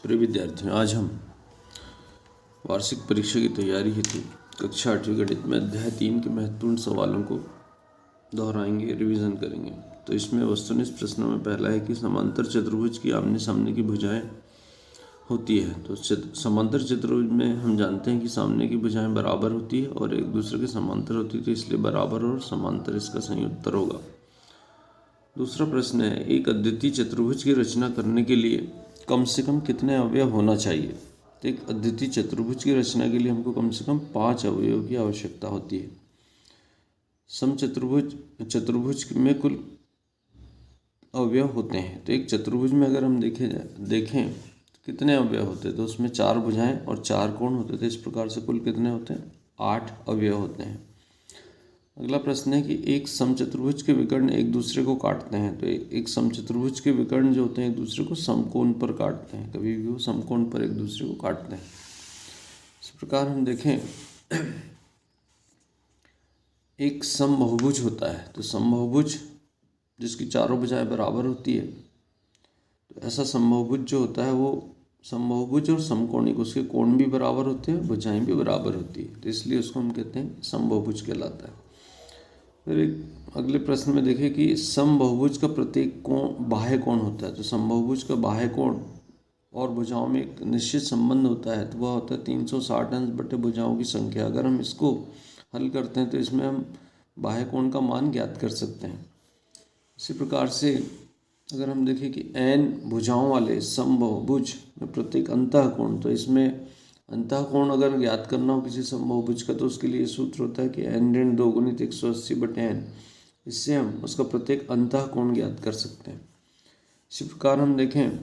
प्रिय विद्यार्थियों, आज हम वार्षिक परीक्षा की तैयारी हेतु कक्षा 8वीं गणित में अध्याय 3 के महत्वपूर्ण सवालों को दोहराएंगे, रिवीजन करेंगे। तो इसमें वस्तुनिष्ठ प्रश्नों में पहला है कि समांतर चतुर्भुज की आमने सामने की भुजाएं होती है। तो समांतर चतुर्भुज में हम जानते हैं कि सामने की भुजाएं बराबर होती है और एक दूसरे के समांतर होती है, तो इसलिए बराबर और समांतर इसका सही उत्तर होगा। दूसरा प्रश्न है, एक अद्वितीय चतुर्भुज की रचना करने के लिए कम से कम कितने अवयव होना चाहिए। तो एक अद्वितीय चतुर्भुज की रचना के लिए हमको कम से कम 5 अवयव की आवश्यकता होती है। चतुर्भुज में कुल अवयव होते हैं। तो एक चतुर्भुज में अगर हम देखें तो कितने अवयव होते हैं, तो उसमें 4 भुजाएं और 4 कोण होते थे। इस प्रकार से कुल कितने होते हैं, 8 अवयव होते हैं। अगला प्रश्न है कि एक समचतुर्भुज के विकर्ण एक दूसरे को काटते हैं। तो एक समचतुर्भुज के विकर्ण जो होते हैं एक दूसरे को समकोण पर काटते हैं, कभी भी वो समकोण पर एक दूसरे को काटते हैं। इस प्रकार हम देखें, एक समबहुभुज होता है। तो समबहुभुज जिसकी चारों भुजाएं बराबर होती है, तो ऐसा समबहुभुज जो होता है वो समबहुभुज और समकोणिक, उसके कोण भी बराबर होते हैं, भुजाएं भी बराबर होती है, तो इसलिए उसको हम कहते हैं समबहुभुज कहलाता है। फिर एक अगले प्रश्न में देखें कि समबहुभुज का प्रत्येक कोण बाह्य कोण होता है। तो समबहुभुज का बाह्य कोण और भुजाओं में एक निश्चित संबंध होता है, तो वह होता है 360 अंश बटे भुजाओं की संख्या। अगर हम इसको हल करते हैं तो इसमें हम बाह्य कोण का मान ज्ञात कर सकते हैं। इसी प्रकार से अगर हम देखें कि n भुजाओं वाले समबहुभुज में प्रत्येक अंतःकोण, तो इसमें अंतःकोण अगर ज्ञात करना हो किसी समबहुभुज का, तो उसके लिए सूत्र होता है कि n ऋण 2 गुणित 180 बटे n। इससे हम उसका प्रत्येक अंतःकोण ज्ञात कर सकते हैं। इसी प्रकार हम देखें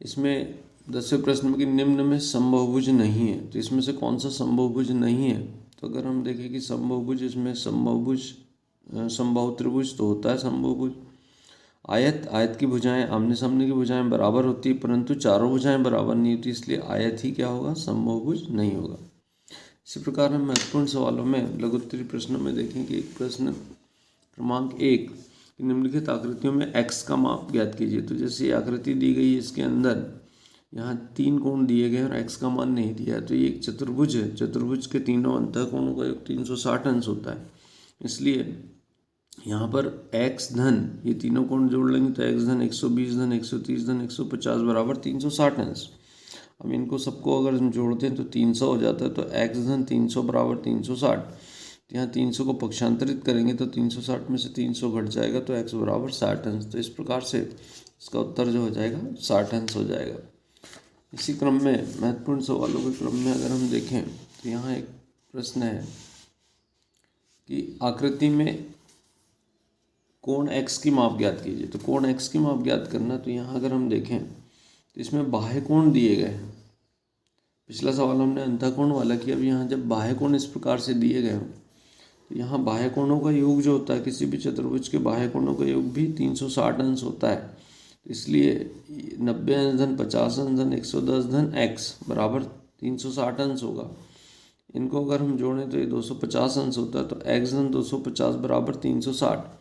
इसमें 10वें प्रश्न में कि निम्न में समबहुभुज नहीं है। तो इसमें से कौन सा समबहुभुज नहीं है, तो अगर हम देखें कि समबहुभुज, इसमें समबाहु त्रिभुज तो होता है समबहुभुज। आयत की भुजाएं, आमने सामने की भुजाएं बराबर होती है, परंतु चारों भुजाएं बराबर नहीं होती, इसलिए आयत ही क्या होगा, समबहुभुज नहीं होगा। इसी प्रकार हम महत्वपूर्ण सवालों में लघुत्तरीय प्रश्नों में देखें कि प्रश्न क्रमांक 1, निम्नलिखित आकृतियों में x का माप ज्ञात कीजिए। तो जैसे ये आकृति दी गई है, इसके अंदर यहाँ 3 कोण दिए गए और x का मान नहीं दिया है। तो ये एक चतुर्भुज है, चतुर्भुज के तीनों अंतःकोणों का योग 360 अंश होता है, इसलिए यहाँ पर x धन, ये तीनों कोण जोड़ लेंगे तो x धन 120 धन 130 धन 150 बराबर 360 अंश। अब इनको सबको अगर हम जोड़ते हैं तो 300 हो जाता है, तो x धन 300 बराबर 360। तो यहाँ 300 को पक्षांतरित करेंगे तो 360 में से 300 घट जाएगा, तो x बराबर 60 अंश। तो इस प्रकार से इसका उत्तर जो हो जाएगा 60 अंश हो जाएगा। इसी क्रम में महत्वपूर्ण सवालों के क्रम में अगर हम देखें तो यहाँ एक प्रश्न है कि आकृति में कोण x की माप ज्ञात कीजिए। तो कोण x की माप ज्ञात करना, तो यहाँ अगर हम देखें तो इसमें बाह्य कोण दिए गए हैं। पिछला सवाल हमने अंतःकोण वाला किया, अब यहाँ जब बाह्य कोण इस प्रकार से दिए गए हों, तो यहाँ बाह्य कोणों का योग जो होता है, किसी भी चतुर्भुज के बाह्य कोणों का योग भी 360 अंश होता है। तो इसलिए 90 अंश धन 50 अंश धन 110 धन x बराबर 360 अंश होगा। इनको अगर हम जोड़ें तो ये 250 अंश होता है, तो x धन 250 बराबर 360।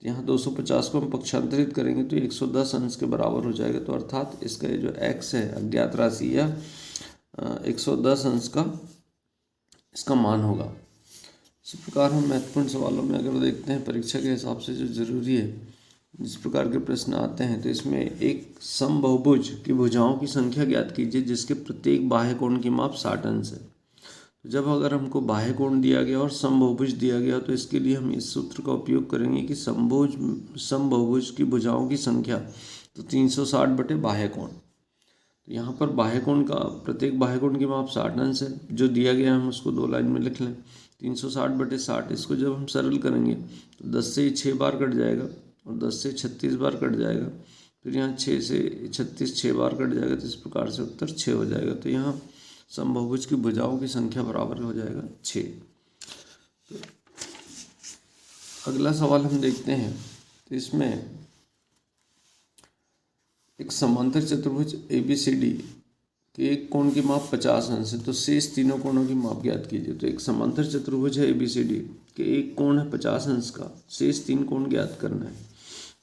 यहाँ 250 को हम पक्षांतरित करेंगे तो 110 अंश के बराबर हो जाएगा। तो अर्थात इसका ये जो x है, अज्ञात राशि, या 110 अंश का इसका मान होगा। इसी प्रकार हम महत्वपूर्ण सवालों में अगर देखते हैं परीक्षा के हिसाब से जो जरूरी है, जिस प्रकार के प्रश्न आते हैं, तो इसमें एक समबहुभुज की भुजाओं की संख्या ज्ञात कीजिए जिसके प्रत्येक बाह्य कोण की माप 60 अंश है। तो जब अगर हमको बाह्य कोण दिया गया और समबहुभुज दिया गया, तो इसके लिए हम इस सूत्र का उपयोग करेंगे कि समबहुभुज की भुजाओं की संख्या, तो 360 बटे बाह्य कोण। तो यहाँ पर बाह्य कोण का प्रत्येक बाह्य कोण की माप 60 अंश है, जो दिया गया हम उसको 2 लाइन में लिख लें। 360 बटे 60, इसको जब हम सरल करेंगे तो 10 से 6 बार कट जाएगा और 10 से 36 बार कट जाएगा। फिर यहाँ 6 से 36 6 बार कट जाएगा, तो इस प्रकार से उत्तर 6 हो जाएगा। तो यहाँ समबहुभुज की भुजाओं की संख्या बराबर हो जाएगा 6। तो अगला सवाल हम देखते हैं, तो इसमें एक समांतर चतुर्भुज ABCD के एक कोण की माप 50 अंश है, तो शेष तीनों कोणों की माप ज्ञात कीजिए। तो एक समांतर चतुर्भुज है ABCD के एक कोण है 50 अंश का, शेष 3 कोण ज्ञात करना है।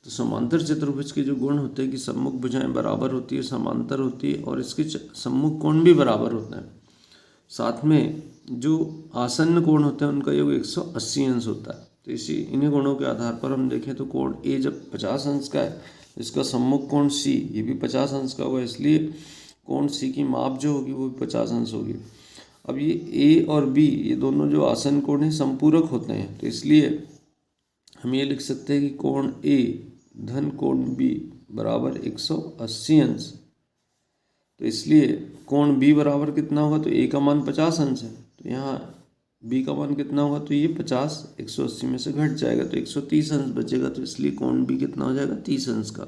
तो समांतर चतुर्भुज के जो गुण होते हैं कि सम्मुख भुजाएं बराबर होती है, समांतर होती है और इसके सम्मुख कोण भी बराबर होता है। साथ में जो आसन्न कोण होते हैं उनका योग 180 अंश होता है। तो इसी इन्हीं गुणों के आधार पर हम देखें तो कोण ए जब 50 अंश का है, इसका सम्मुख कोण सी ये भी 50 अंश का होगा, इसलिए कोण सी की माप जो होगी वो भी 50 अंश होगी। अब ये ए और बी ये दोनों जो आसन्न कोण हैं संपूरक होते हैं, तो इसलिए हम ये लिख सकते हैं कि कोण ए धन कोण बी बराबर 180 अंश। तो इसलिए कोण बी बराबर कितना होगा, तो ए का मान 50 अंश है, तो यहाँ बी का मान कितना होगा, तो ये 50 180 में से घट जाएगा तो 130 अंश बचेगा। तो इसलिए कोण बी कितना हो जाएगा, 30 अंश का।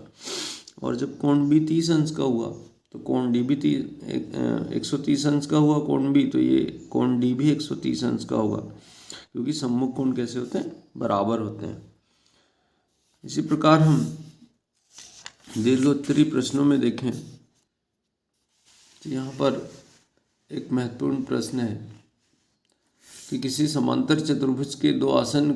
और जब कोण बी 30 अंश का हुआ तो कोण डी भी 130 अंश का हुआ कोण बी, तो ये कोण डी भी 130 अंश का होगा, क्योंकि सम्मुख कोण कैसे होते हैं, बराबर होते हैं। इसी प्रकार हम दीर्घोत्तरी प्रश्नों में देखें तो यहाँ पर एक महत्वपूर्ण प्रश्न है कि किसी समांतर चतुर्भुज के दो आसन्न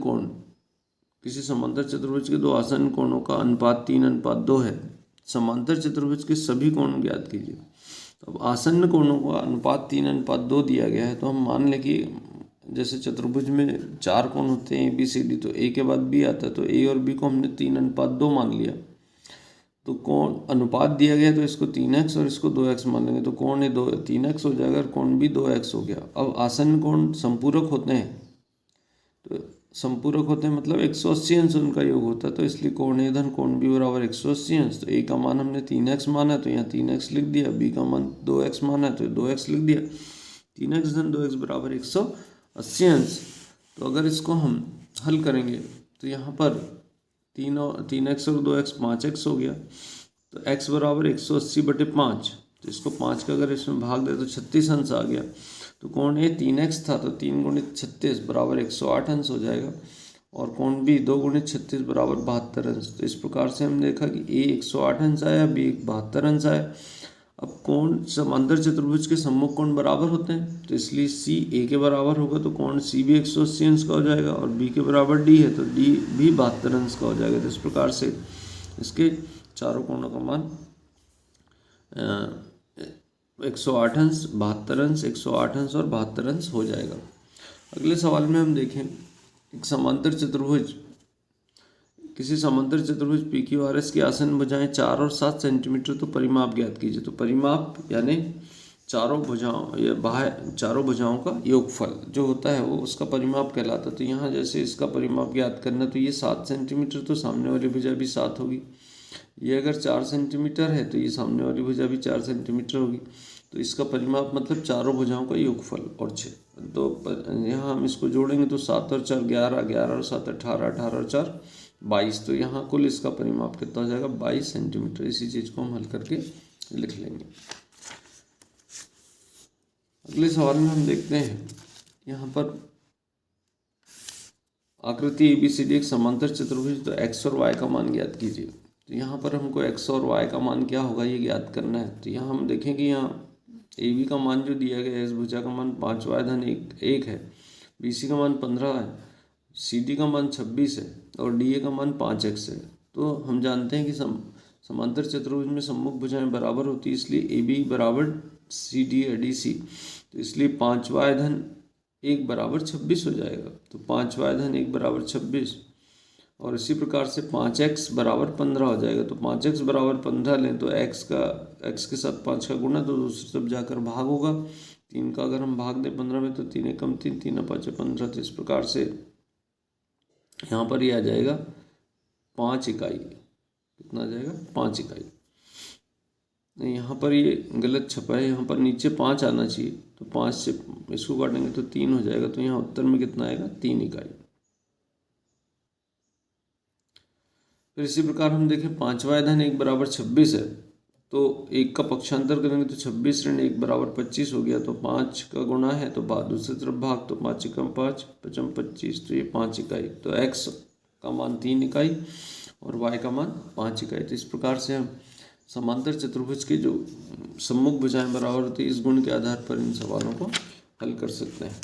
कोणों का अनुपात 3:2 है। समांतर चतुर्भुज के सभी कोण ज्ञात कीजिए। तो अब आसन्न कोणों का अनुपात 3:2 दिया गया है, तो हम मान लें कि जैसे चतुर्भुज में 4 कोण होते हैं ABCD, तो ए के बाद बी आता है, तो ए और बी को हमने 3:2 मान लिया। तो कोण अनुपात दिया गया तो इसको 3x और इसको 2x मान लेंगे, तो कोण ए 3x हो जाएगा और कोण बी 2x हो गया। अब आसन्न कोण संपूरक होते हैं, तो संपूरक होते हैं मतलब 180 अंश उनका योग होता है, तो इसलिए कोण ए धन कोण बी बराबर 180 अंश। तो ए का मान हमने 3x माना है तो यहाँ 3x लिख दिया, बी का मान 2x माना है तो 2x लिख दिया, 3x धन 2x बराबर 180 अंश। तो अगर इसको हम हल करेंगे तो यहाँ पर 3x और 2x 5x हो गया, तो x बराबर 180/5, तो इसको 5 का अगर इसमें भाग दे तो 36 अंश आ गया। तो कोण ए 3x था तो 3 × 36 बराबर 108 अंश हो जाएगा, और कोण बी 2 × 36 बराबर 72 अंश। तो इस प्रकार से हम देखा कि ए 108 अंश आया, बी 72 अंश आया। अब कोण समांतर चतुर्भुज के सम्मुख कोण बराबर होते हैं, तो इसलिए सी ए के बराबर होगा, तो कोण सी भी 180 अंश का हो जाएगा, और बी के बराबर डी है तो डी भी 72 अंश का हो जाएगा। तो इस प्रकार से इसके चारों कोणों का मान 108 अंश, 72 अंश, 108 अंश और 72 अंश हो जाएगा। अगले सवाल में हम देखें किसी समांतर चतुर्भुज PQRS की आसन्न भुजाएं 4 और 7 सेंटीमीटर, तो परिमाप ज्ञात कीजिए। तो परिमाप यानी चारों भुजाओं का योगफल जो होता है वो उसका परिमाप कहलाता है। तो यहाँ जैसे इसका परिमाप ज्ञात करना, तो ये 7 सेंटीमीटर, तो सामने वाली भुजा भी 7 होगी। ये अगर 4 सेंटीमीटर है तो ये सामने वाली भुजा भी 4 सेंटीमीटर होगी। तो इसका परिमाप मतलब चारों भुजाओं का योगफल और 6। तो यहाँ हम इसको जोड़ेंगे तो 7 और 4 11, 11 और 7 18, 18 और 4 22। तो यहाँ कुल इसका परिमाप कितना हो जाएगा, 22 सेंटीमीटर। इसी चीज़ को हम हल करके लिख लेंगे। अगले सवाल में हम देखते हैं यहाँ पर आकृति ABCD एक समांतर चतुर्भुज, तो x और y का मान ज्ञात कीजिए। तो यहाँ पर हमको x और y का मान क्या होगा ये ज्ञात करना है। तो यहाँ हम देखें कि यहाँ AB का मान जो दिया गया है, इस भुजा का मान 5y धन 1 है, BC का मान 15 है, CD का मान 26 है और DA का मान 5x है। तो हम जानते हैं कि समांतर चतुर्भुज में सम्मुख भुजाएं बराबर होती है, इसलिए AB बराबर CD है DC, तो इसलिए 5y धन 1 बराबर 26 हो जाएगा। तो 5y धन 1 बराबर 26, और इसी प्रकार से 5x बराबर 15 हो जाएगा। तो 5x बराबर 15 लें तो x के साथ 5 का गुणा, तो दूसरी तरफ जाकर भाग होगा। 3 का अगर हम भाग दें 15 में तो 3 एकम 3, 3 5 15। तो इस प्रकार से यहाँ पर ये आ जाएगा 5 इकाई। कितना आ जाएगा, 5 इकाई। नहीं, यहाँ पर ये गलत छपा है, यहाँ पर नीचे 5 आना चाहिए, तो 5 से इसको काटेंगे तो 3 हो जाएगा। तो यहाँ उत्तर में कितना आएगा, 3 इकाई। फिर इसी प्रकार हम देखें 5y धन 1 बराबर 26 है, तो 1 का पक्षांतर करेंगे तो 26 ऋण 1 बराबर 25 हो गया। तो 5 का गुणा है तो दूसरी तरफ भाग, तो 5 एकम 5, 5 25, तो ये 5 इकाई। तो x का मान 3 इकाई और y का मान 5 इकाई। तो इस प्रकार से हम समांतर चतुर्भुज के जो सम्मुख भुजाएं बराबर होती है, इस गुण के आधार पर इन सवालों को हल कर सकते हैं।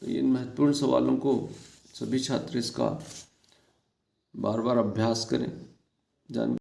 तो इन महत्वपूर्ण सवालों को सभी छात्र इसका बार बार अभ्यास करें जान